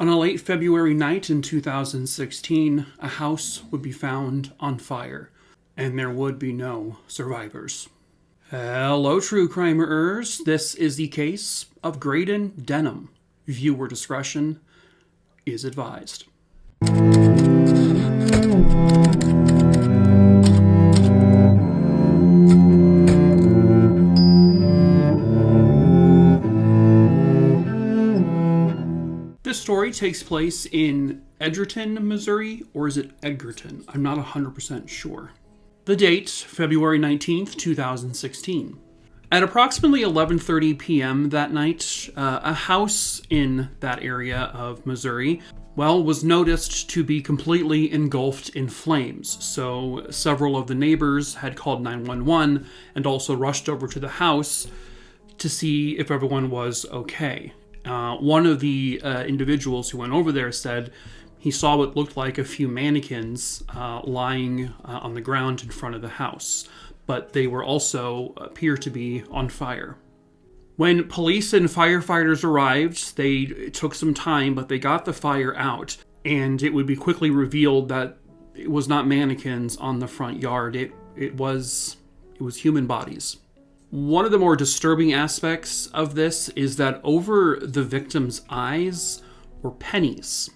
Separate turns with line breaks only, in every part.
On a late February night in 2016, a house would be found on fire, and there would be no survivors. Hello, true crimerers. This is the case of Grayden Denham. Viewer discretion is advised. This story takes place in Edgerton, Missouri, or is it Edgerton? I'm not 100% sure. The date, February 19th, 2016. At approximately 11:30 p.m. that night, a house in that area of Missouri, was noticed to be completely engulfed in flames. So several of the neighbors had called 911 and also rushed over to the house to see if everyone was okay. One of the individuals who went over there said he saw what looked like a few mannequins lying on the ground in front of the house, but they were also appear to be on fire. When police and firefighters arrived, they took some time, but they got the fire out, and it would be quickly revealed that it was not mannequins on the front yard. It was human bodies. One of the more disturbing aspects of this is that over the victims' eyes were pennies.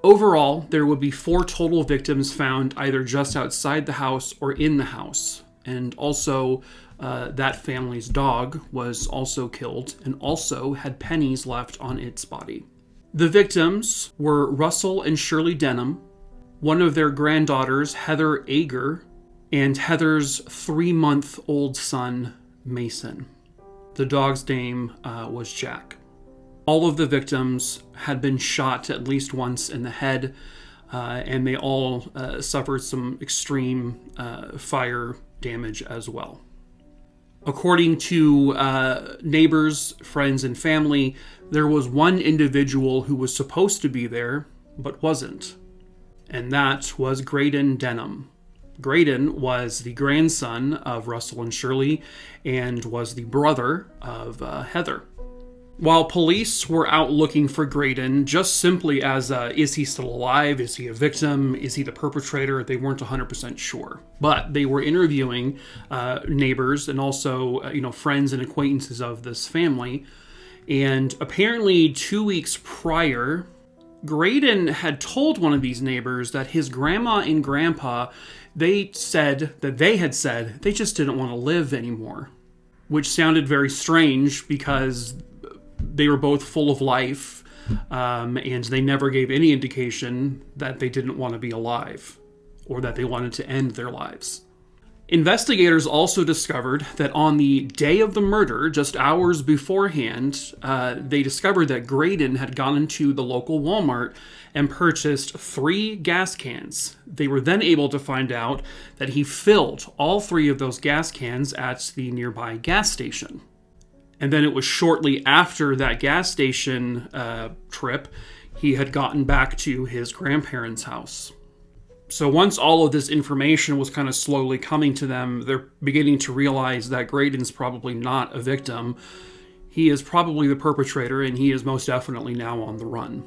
Overall, there would be 4 total victims found either just outside the house or in the house. And also, that family's dog was also killed and also had pennies left on its body. The victims were Russell and Shirley Denham, one of their granddaughters, Heather Ager, and Heather's 3-month-old son, Mason. The dog's name was Jack. All of the victims had been shot at least once in the head, and they all suffered some extreme fire damage as well. According to neighbors, friends, and family, there was one individual who was supposed to be there, but wasn't. And that was Grayden Denham. Grayden was the grandson of Russell and Shirley and was the brother of Heather. While police were out looking for Grayden, just simply as is he still alive? Is he a victim? Is he the perpetrator? They weren't 100% sure. But they were interviewing neighbors and also friends and acquaintances of this family. And apparently 2 weeks prior, Grayden had told one of these neighbors that his grandma and grandpa, they had said they just didn't want to live anymore, which sounded very strange because they were both full of life, and they never gave any indication that they didn't want to be alive or that they wanted to end their lives. Investigators also discovered that on the day of the murder, just hours beforehand, they discovered that Grayden had gone into the local Walmart and purchased 3 gas cans. They were then able to find out that he filled all 3 of those gas cans at the nearby gas station. And then it was shortly after that gas station trip, he had gotten back to his grandparents' house. So once all of this information was kind of slowly coming to them, they're beginning to realize that Grayden's probably not a victim. He is probably the perpetrator, and he is most definitely now on the run.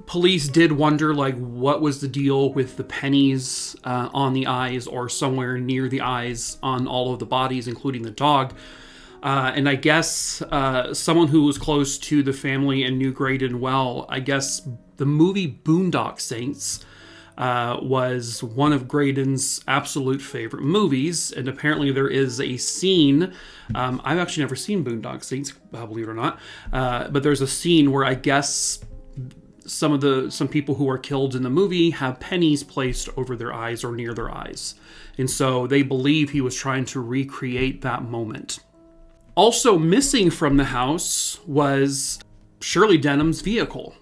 Police did wonder, what was the deal with the pennies on the eyes or somewhere near the eyes on all of the bodies, including the dog. And I guess someone who was close to the family and knew Grayden well, I guess the movie Boondock Saints was one of Grayden's absolute favorite movies, and apparently there is a scene, I've actually never seen Boondock Saints, believe it or not, but there's a scene where I guess some people who are killed in the movie have pennies placed over their eyes or near their eyes, and so they believe he was trying to recreate that moment. Also missing from the house was Shirley Denham's vehicle.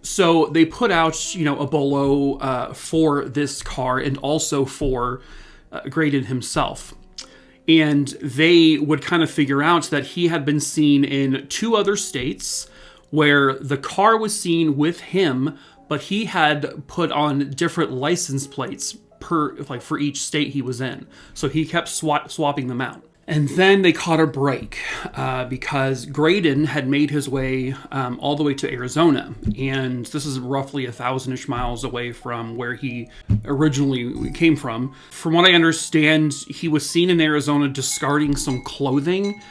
So they put out, a bolo for this car and also for Grayden himself. And they would kind of figure out that he had been seen in 2 other states where the car was seen with him, but he had put on different license plates for each state he was in. So he kept swapping them out. And then they caught a break because Grayden had made his way all the way to Arizona. And this is roughly 1,000-ish miles away from where he originally came from. From what I understand, he was seen in Arizona discarding some clothing.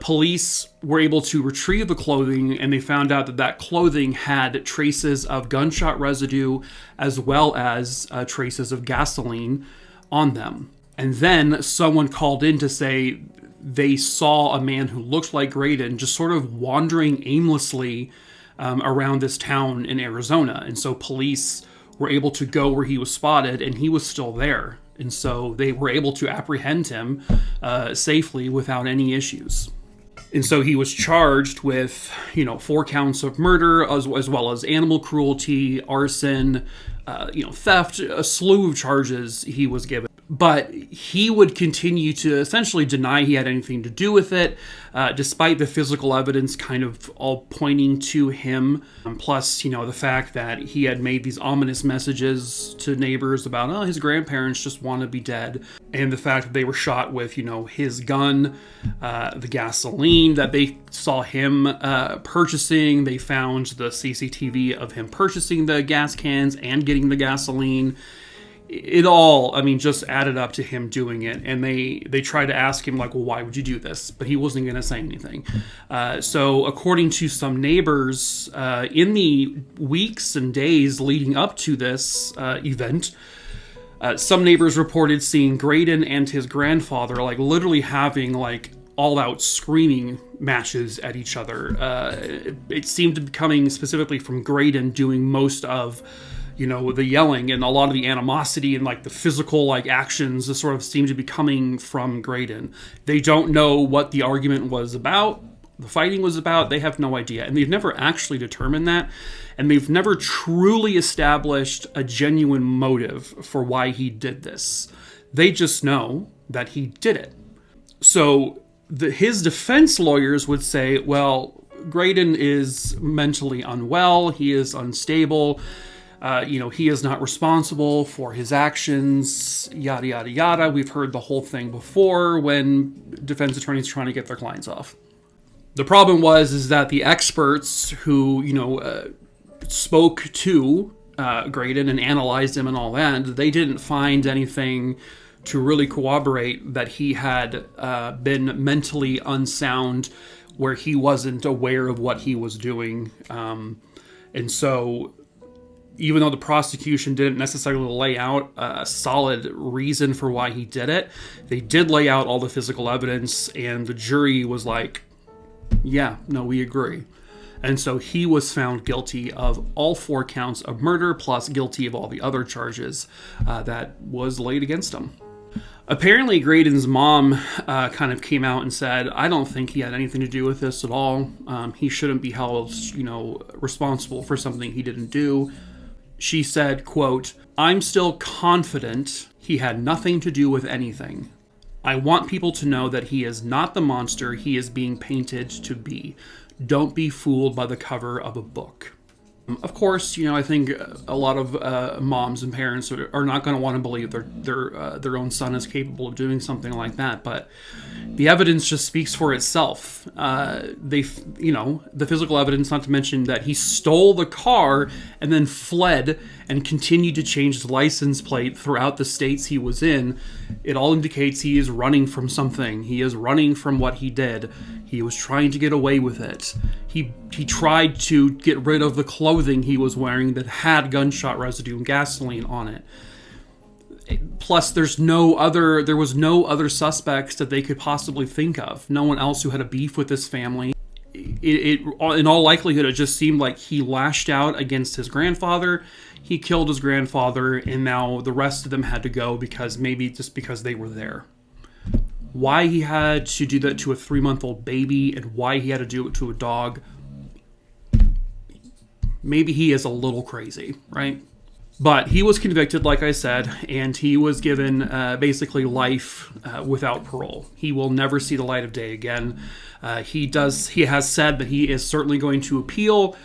Police were able to retrieve the clothing, and they found out that that clothing had traces of gunshot residue as well as traces of gasoline on them. And then someone called in to say they saw a man who looked like Grayden just sort of wandering aimlessly around this town in Arizona. And so police were able to go where he was spotted, and he was still there. And so they were able to apprehend him safely without any issues. And so he was charged with, 4 counts of murder, as well as animal cruelty, arson, theft, a slew of charges he was given. But he would continue to essentially deny he had anything to do with it, despite the physical evidence kind of all pointing to him. Plus, the fact that he had made these ominous messages to neighbors about, his grandparents just want to be dead. And the fact that they were shot with, his gun, the gasoline that they saw him purchasing. They found the CCTV of him purchasing the gas cans and getting the gasoline. It all, just added up to him doing it. And they tried to ask him, well, why would you do this? But he wasn't going to say anything. So according to some neighbors, in the weeks and days leading up to this event, some neighbors reported seeing Grayden and his grandfather, literally having, all-out screaming matches at each other. It seemed to be coming specifically from Grayden doing most of the yelling, and a lot of the animosity and the physical actions that sort of seem to be coming from Grayden. They don't know what the argument was about, the fighting was about. They have no idea, and they've never actually determined that, and they've never truly established a genuine motive for why he did this. They just know that he did it. So his defense lawyers would say, well, Grayden is mentally unwell, he is unstable, he is not responsible for his actions, yada, yada, yada. We've heard the whole thing before when defense attorneys trying to get their clients off. The problem is that the experts who, spoke to Grayden and analyzed him and all that, they didn't find anything to really corroborate that he had been mentally unsound, where he wasn't aware of what he was doing. And so even though the prosecution didn't necessarily lay out a solid reason for why he did it, they did lay out all the physical evidence, and the jury was like, yeah, no, we agree. And so he was found guilty of all 4 counts of murder, plus guilty of all the other charges that was laid against him. Apparently, Grayden's mom kind of came out and said, I don't think he had anything to do with this at all. He shouldn't be held, responsible for something he didn't do. She said, quote, I'm still confident he had nothing to do with anything. I want people to know that he is not the monster he is being painted to be. Don't be fooled by the cover of a book. Of course, I think a lot of moms and parents are not going to want to believe their own son is capable of doing something like that. But the evidence just speaks for itself. The physical evidence, not to mention that he stole the car and then fled and continued to change his license plate throughout the states he was in. It all indicates he is running from something. He is running from what he did. He was trying to get away with it. He tried to get rid of the clothing he was wearing that had gunshot residue and gasoline on it. Plus, there was no other suspects that they could possibly think of. No one else who had a beef with this family. In all likelihood, it just seemed like he lashed out against his grandfather. He killed his grandfather, and now the rest of them had to go because they were there. Why he had to do that to a 3-month-old baby and why he had to do it to a dog, maybe he is a little crazy, right? But he was convicted, like I said, and he was given basically life without parole. He will never see the light of day again. He has said that he is certainly going to appeal,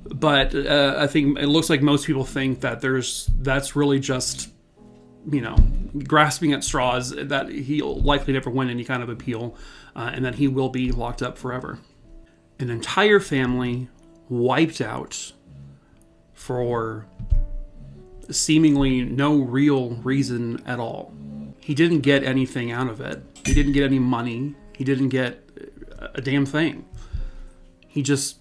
but I think it looks like most people think that that's really just you know, grasping at straws that he'll likely never win any kind of appeal, and that he will be locked up forever. An entire family wiped out for seemingly no real reason at all. He didn't get anything out of it. He didn't get any money. He didn't get a damn thing. He just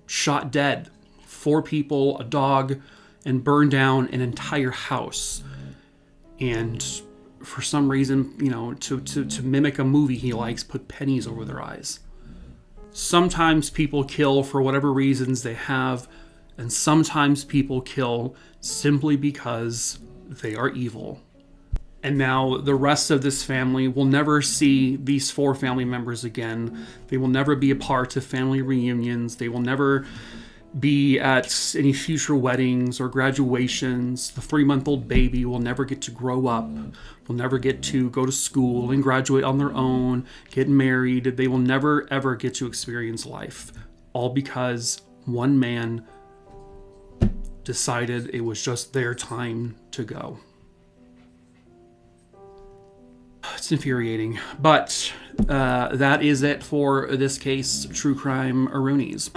shot dead 4 people, a dog, and burned down an entire house. And for some reason, you know, to mimic a movie he likes, put pennies over their eyes. Sometimes people kill for whatever reasons they have, and sometimes people kill simply because they are evil. And now the rest of this family will never see these 4 family members again. They will never be a part of family reunions. They will never be at any future weddings or graduations. The 3-month-old baby will never get to grow up, will never get to go to school and graduate on their own, get married. They will never, ever get to experience life. All because one man decided it was just their time to go. It's infuriating, but that is it for this case, True Crime Aroonies.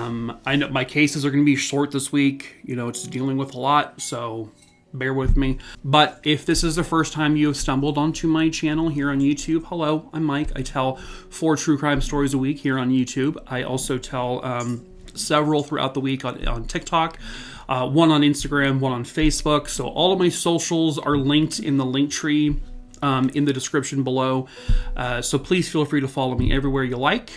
I know my cases are going to be short this week. You know, it's dealing with a lot, so bear with me. But if this is the first time you have stumbled onto my channel here on YouTube, hello, I'm Mike. I tell 4 true crime stories a week here on YouTube. I also tell several throughout the week on TikTok. One on Instagram, one on Facebook. So all of my socials are linked in the link tree in the description below. So please feel free to follow me everywhere you like.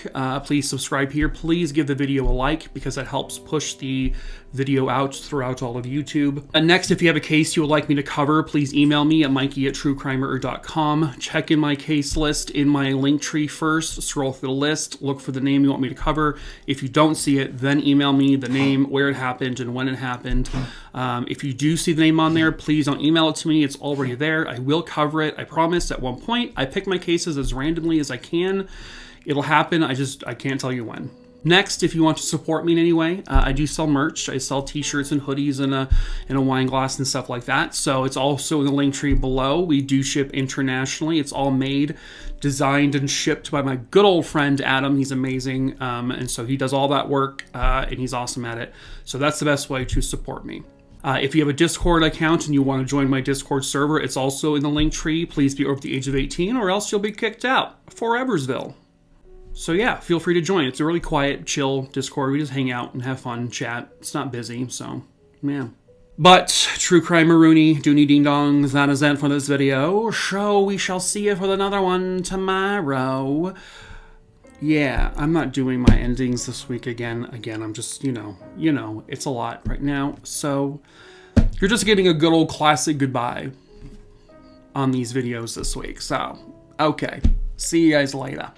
Please subscribe here. Please give the video a like because that helps push the video out throughout all of YouTube. And next, if you have a case you would like me to cover, please email me at mikey@truecrimerer.com. Check in my case list in my link tree first. Scroll through the list. Look for the name you want me to cover. If you don't see it, then email me the name, where it happened, and when it happened. If you do see the name on there, please don't email it to me. It's already there. I will cover it. I promise at one point. I pick my cases as randomly as I can. It'll happen. I can't tell you when. Next, if you want to support me in any way, I do sell merch. I sell t-shirts and hoodies and a wine glass and stuff like that. So it's also in the link tree below. We do ship internationally. It's all made, designed, and shipped by my good old friend Adam. He's amazing. And so he does all that work and he's awesome at it. So that's the best way to support me. If you have a Discord account and you want to join my Discord server, it's also in the link tree. Please be over the age of 18 or else you'll be kicked out. Foreversville. So yeah, feel free to join. It's a really quiet, chill Discord. We just hang out and have fun, chat. It's not busy, so yeah. But True Crime Maroonie, Dooney Ding Dongs, that is it for this video. So we shall see you for another one tomorrow. Yeah, I'm not doing my endings this week again. I'm just, you know, it's a lot right now. So you're just getting a good old classic goodbye on these videos this week. So, okay. See you guys later.